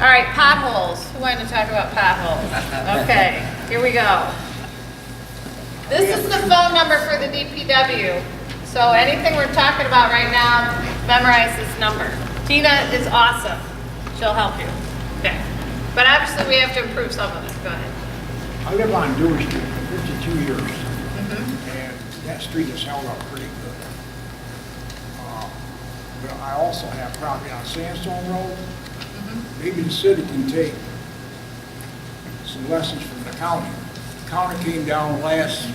All right, potholes. Who wanted to talk about potholes? Okay, here we go. This is the phone number for the DPW. So anything we're talking about right now, memorize this number. Tina is awesome. She'll help you. Okay. But obviously we have to improve some of it. Go ahead. I live on Dewey Street for 52 years, and that street has held up pretty good. But I also have property on Sandstone Road. Maybe the city can take some lessons from the county. The county came down last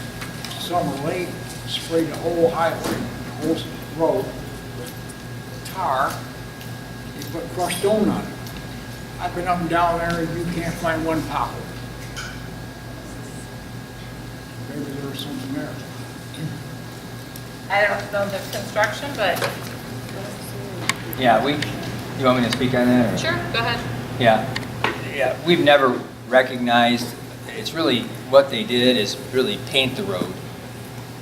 summer late, sprayed the whole highway, the whole road with tar. They put crushed stone on it. I've been up and down there, and you can't find one pothole. Maybe there was something there. I don't know the construction, but Yeah, you want me to speak on that? Or? sure, go ahead. Yeah, we've never recognized, it's really, what they did is really paint the road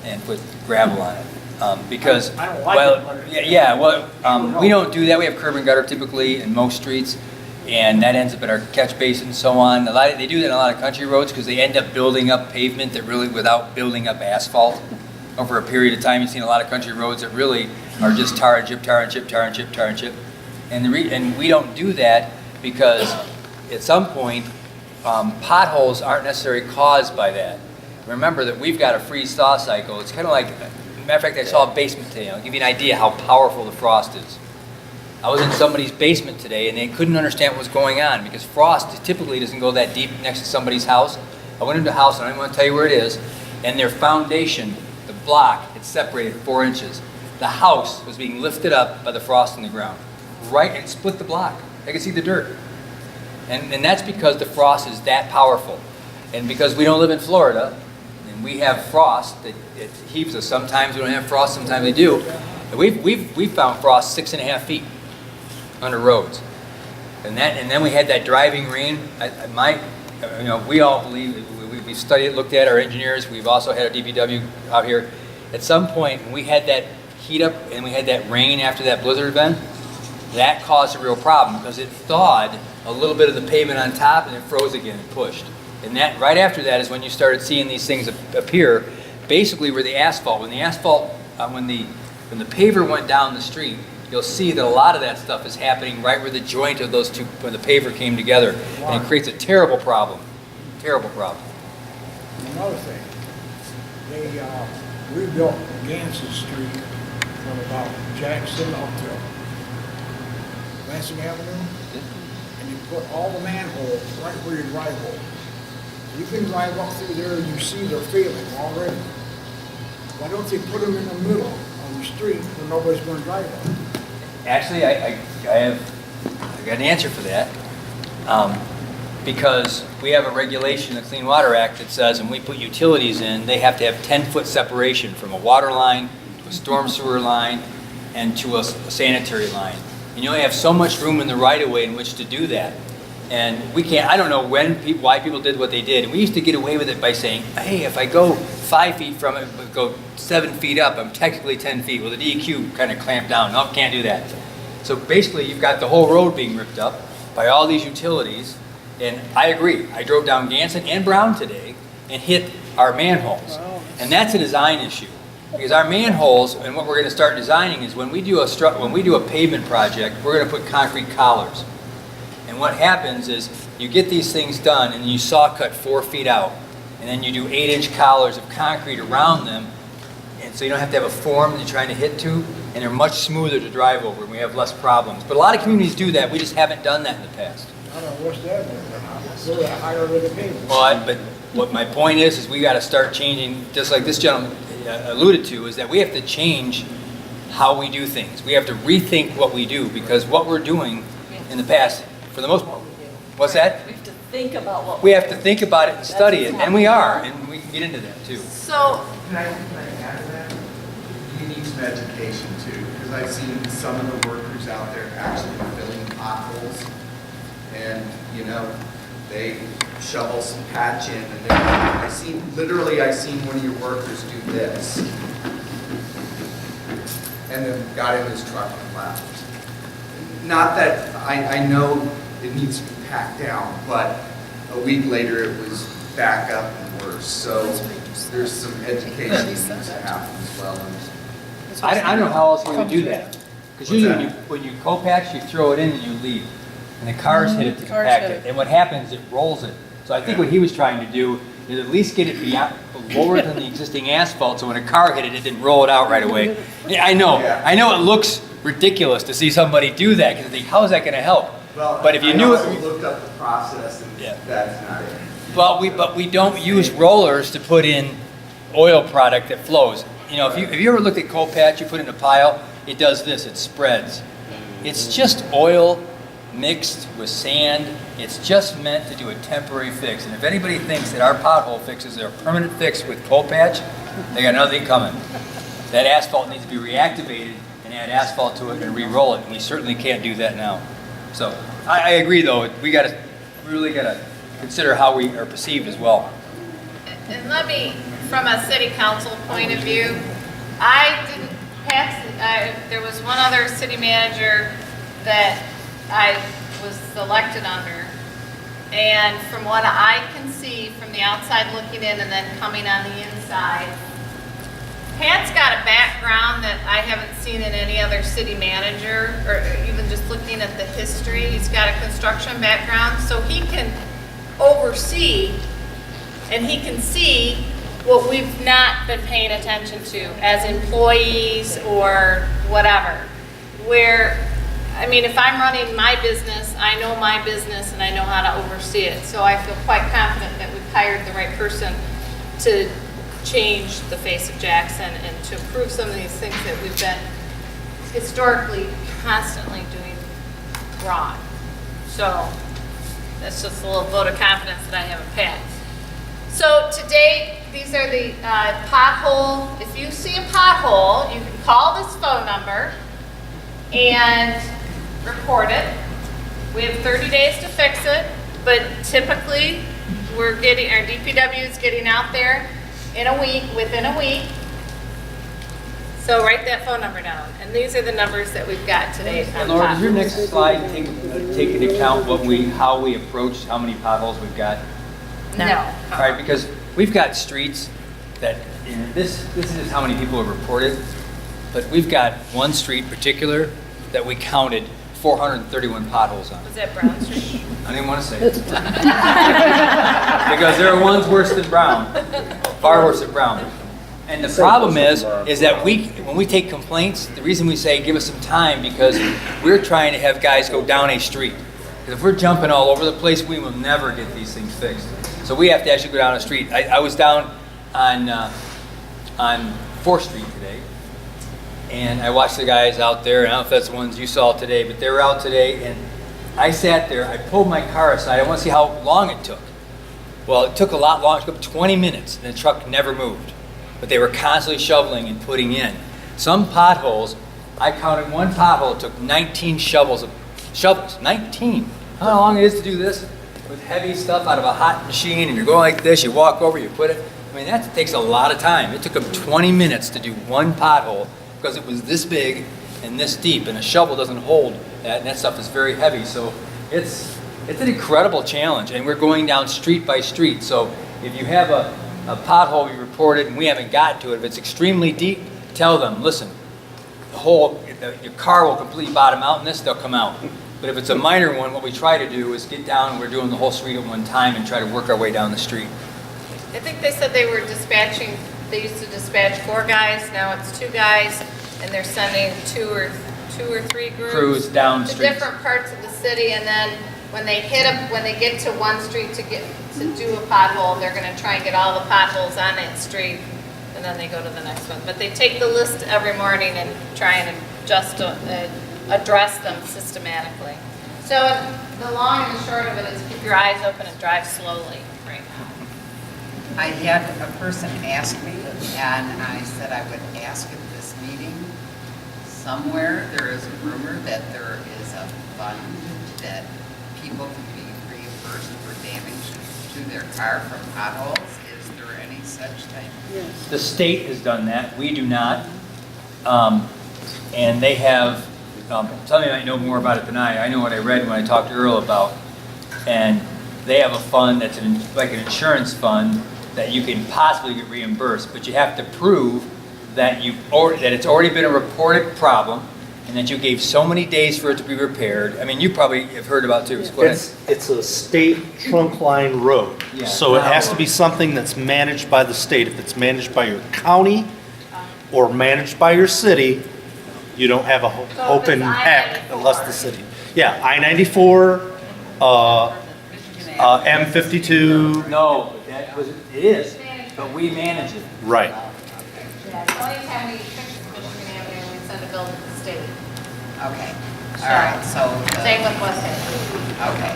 and put gravel on it. Because, I don't like well, it, we don't do that. We have curb and gutter typically in most streets, and that ends up at our catch basin and so on. They do that on a lot of country roads because they end up building up pavement that really, without building up asphalt. Over a period of time, you've seen a lot of country roads that really are just tar and chip, tar and chip, tar and chip, tar and chip. And we don't do that because at some point, potholes aren't necessarily caused by that. Remember that we've got a freeze-thaw cycle. It's kind of like, matter of fact, I saw a basement today. I'll give you an idea how powerful the frost is. I was in somebody's basement today and they couldn't understand what was going on because frost typically doesn't go that deep next to somebody's house. I went into the house, and I don't want to tell you where it is, and their foundation, the block, had separated 4 inches. The house was being lifted up by the frost in the ground. Right, and split the block. I could see the dirt. And that's because the frost is that powerful. And because we don't live in Florida, and we have frost that it heaves us. Sometimes we don't have frost, sometimes we do. And we've found frost 6.5 feet under roads. And then we had that driving rain. We all believe, we studied it, looked at our engineers. We've also had our DPW out here. At some point, when we had that heat up and we had that rain after that blizzard event, that caused a real problem because it thawed a little bit of the pavement on top and it froze again and pushed. And that right after that is when you started seeing these things appear, basically where the asphalt, when the paver went down the street, you'll see that a lot of that stuff is happening right where the joint of those two, when the paver came together. And it creates a terrible problem. Terrible problem. Another thing, they rebuilt Gansett Street from about Jackson up to Lansing Avenue, and you put all the manholes right where you drive over. You can drive up through there and you see they're failing already. Why don't they put them in the middle of the street where nobody's going to drive on? Actually, I got an answer for that. Because we have a regulation in the Clean Water Act that says when we put utilities in, they have to have 10-foot separation from a water line to a storm sewer line and to a sanitary line. And you only have so much room in the right-of-way in which to do that. And we can't, I don't know why people did what they did. And we used to get away with it by saying, hey, if I go 5 feet from it, but go 7 feet up, I'm technically 10 feet. Well, the DEQ kind of clamped down. No, can't do that. So basically, you've got the whole road being ripped up by all these utilities. And I agree. I drove down Ganson and Brown today and hit our manholes. And that's a design issue. Because our manholes, and what we're going to start designing is when we do a pavement project, we're going to put concrete collars. And what happens is you get these things done and you saw cut 4 feet out. And then you do 8-inch collars of concrete around them. And so you don't have to have a form that you're trying to hit to. And they're much smoother to drive over and we have less problems. But a lot of communities do that. We just haven't done that in the past. I don't know what's that one. They're higher than the pavement. But what my point is we got to start changing, just like this gentleman alluded to, is that we have to change how we do things. We have to rethink what we do because what we're doing in the past, for the most part, what's that? We have to think about what we have to think about it and study it, and we are, and we can get into that too. So, Can I add to that? You need some education too, because I've seen some of the workers out there actually filling potholes, and they shovel some patch in, and I seen one of your workers do this, and then got in his truck and left. Not that I know it needs to be packed down, but a week later it was back up and worse. So there's some education that needs to happen as well. I don't know how else you would do that. Because usually What's when you co-patch, you throw it in and you leave. And the cars hit it to Cars compact hit it. it. And what happens, it rolls it. So I think what he was trying to do is at least get it beyond, lower than the existing asphalt, so when a car hit it, it didn't roll it out right away. Yeah, I know it looks ridiculous to see somebody do that, because you think, how is that gonna help? Well, But if you I knew also it, looked up the process and Yeah. that's not it. but we don't use rollers to put in oil product that flows. You know, if you ever looked at coal patch, you put it in a pile, it does this, it spreads. It's just oil mixed with sand. It's just meant to do a temporary fix. And if anybody thinks that our pothole fixes are a permanent fix with coal patch, they got nothing coming. That asphalt needs to be reactivated and add asphalt to it and re-roll it. And we certainly can't do that now. So I agree, though. We really gotta consider how we are perceived as well. And let me, from a city council point of view, there was one other city manager that I was elected under. And from what I can see from the outside looking in and then coming on the inside, Pat's got a background that I haven't seen in any other city manager, or even just looking at the history. He's got a construction background, so he can oversee and he can see what we've not been paying attention to as employees or whatever. Where, I mean, if I'm running my business, I know my business and I know how to oversee it. So I feel quite confident that we've hired the right person to change the face of Jackson and to improve some of these things that we've been historically constantly doing wrong. So that's just a little vote of confidence that I have in Pat. So today, these are the pothole. If you see a pothole, you can call this phone number and report it. We have 30 days to fix it, but typically our DPW is getting out there within a week. So write that phone number down. And these are the numbers that we've got today. And Laura, does your next slide take into account how we approach how many potholes we've got? No. All right, because we've got streets that, this is how many people have reported, but we've got one street in particular that we counted 431 potholes on. Was that Brown Street? I didn't want to say it. Because there are ones worse than Brown, far worse than Brown. And the problem is that when we take complaints, the reason we say give us some time, because we're trying to have guys go down a street. Because if we're jumping all over the place, we will never get these things fixed. So we have to actually go down a street. I was down on 4th Street today, and I watched the guys out there. And I don't know if that's the ones you saw today, but they were out today, and I sat there. I pulled my car aside. I want to see how long it took. Well, it took a lot longer. It took 20 minutes, and the truck never moved. But they were constantly shoveling and putting in. Some potholes, I counted one pothole, it took 19 shovels. 19! I don't know how long it is to do this with heavy stuff out of a hot machine, and you're going like this, you walk over, you put it. I mean, that takes a lot of time. It took them 20 minutes to do one pothole because it was this big and this deep, and a shovel doesn't hold that, and that stuff is very heavy. So it's an incredible challenge, and we're going down street by street. So if you have a pothole you reported and we haven't gotten to it, if it's extremely deep, tell them, listen, your car will completely bottom out in this, they'll come out. But if it's a minor one, what we try to do is get down, and we're doing the whole street at one time and try to work our way down the street. I think they said they used to dispatch 4 guys, now it's 2 guys, and they're sending two or 3 Crews down to streets. different parts of the city, and then when they get to one street to do a pothole, they're gonna try and get all the potholes on that street, and then they go to the next one. But they take the list every morning and try and address them systematically. So the long and the short of it is keep your eyes open and drive slowly right now. I had a person ask me, and I said I would ask at this meeting. Somewhere there is a rumor that there is a fund that people can be reimbursed for damage to their car from potholes. Is there any such thing? The state has done that. We do not. And they have Somebody might know more about it than I know what I read when I talked to Earl about. And they have a fund that's like an insurance fund that you can possibly get reimbursed, but you have to prove that that it's already been a reported problem and that you gave so many days for it to be repaired. I mean, you probably have heard about it too. Go ahead. It's a state trunk line road. Yeah, So it not has to road. be something that's managed by the state. If it's managed by your county or managed by your city, you don't have a So if open it's heck I-94. unless the city. Yeah, I-94, M52, No, that was, it is, but we manage it. right. Yeah, so anytime we fix Michigan Avenue, we send a bill to the state. Okay, all right, so. the- Same with West End. Okay,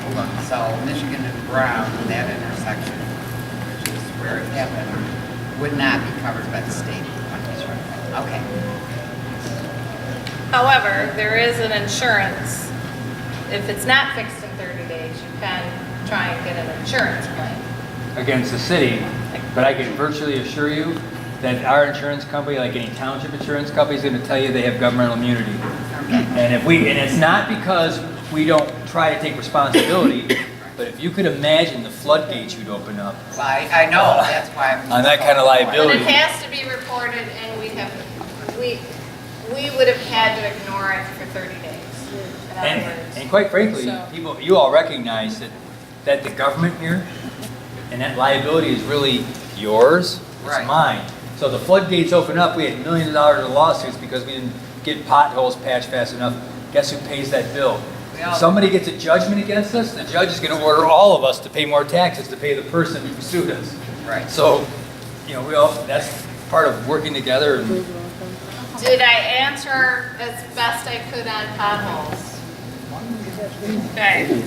so Michigan and Brown, that intersection, which is where it happened, would not be covered by the state. Okay, However, there is an insurance. If it's not fixed in 30 days, you can try and get an insurance claim. Against the city, but I can virtually assure you that our insurance company, like any township insurance company, is going to tell you they have governmental immunity. okay. And it's not because we don't try to take responsibility, but if you could imagine the floodgates you'd open up Well, I know, that's why I'm. on that kind of But liability. it has to be reported, and we would have had to ignore it for 30 days. In other words. And quite frankly, So- you all recognize that the government here, and that liability is really yours, Right. it's mine. So the floodgates open up, we had millions of dollars in lawsuits because we didn't get potholes patched fast enough. Guess who pays that bill? We all- If somebody gets a judgment against us, the judge is gonna order all of us to pay more taxes to pay the person who sued us. Right. So, that's part of working together and Did I answer as best I could on potholes? Okay, let's